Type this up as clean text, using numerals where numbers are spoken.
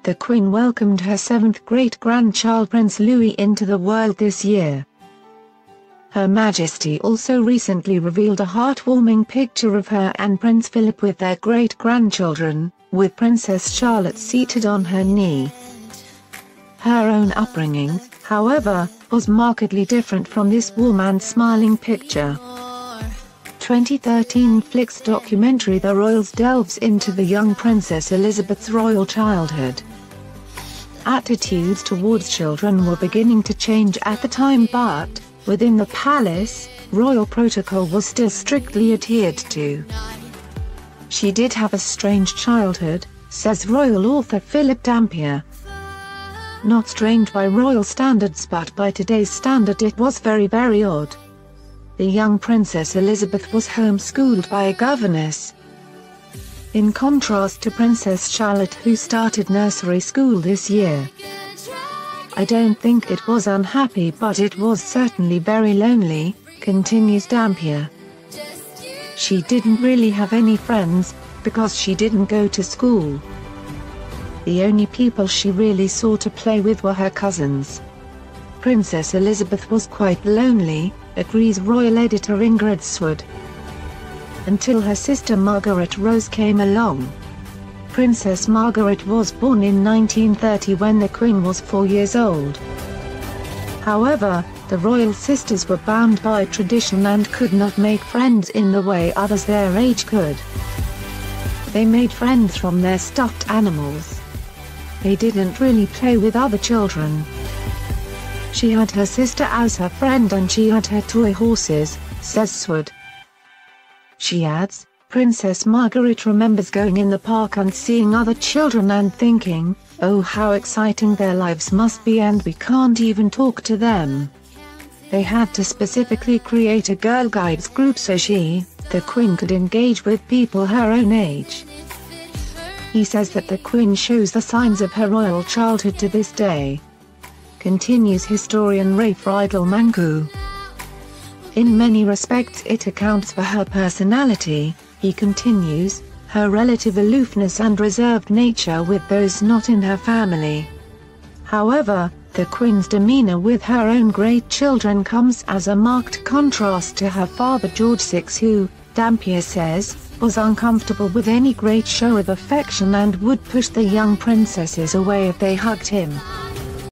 the Queen welcomed her 7th great-grandchild Prince Louis into the world this year. Her Majesty also recently revealed a heartwarming picture of her and Prince Philip with their great-grandchildren, with Princess Charlotte seated on her knee. Her own upbringing, however, was markedly different from this warm and smiling picture. 2013 Flix documentary The Royals delves into the young Princess Elizabeth's royal childhood. Attitudes towards children were beginning to change at the time, but, within the palace, royal protocol was still strictly adhered to. She did have a strange childhood, says royal author Philip Dampier. Not strange by royal standards, but by today's standard it was very, very odd. The young Princess Elizabeth was homeschooled by a governess. In contrast to Princess Charlotte, who started nursery school this year. I don't think it was unhappy, but it was certainly very lonely, continues Dampier. She didn't really have any friends, because she didn't go to school. The only people she really saw to play with were her cousins. Princess Elizabeth was quite lonely, agrees royal editor Ingrid Swood. Until her sister Margaret Rose came along. Princess Margaret was born in 1930 when the Queen was 4 years old. However, the royal sisters were bound by tradition and could not make friends in the way others their age could. They made friends from their stuffed animals. They didn't really play with other children. She had her sister as her friend and she had her toy horses, says Swood. She adds, Princess Margaret remembers going in the park and seeing other children and thinking, oh how exciting their lives must be, and we can't even talk to them. They had to specifically create a girl guides group so she, the Queen, could engage with people her own age. He says that the Queen shows the signs of her royal childhood to this day. Continues historian Rafe Riedel-Mancu. In many respects it accounts for her personality, he continues, her relative aloofness and reserved nature with those not in her family. However, the Queen's demeanor with her own great children comes as a marked contrast to her father George VI, who, Dampier says, was uncomfortable with any great show of affection and would push the young princesses away if they hugged him.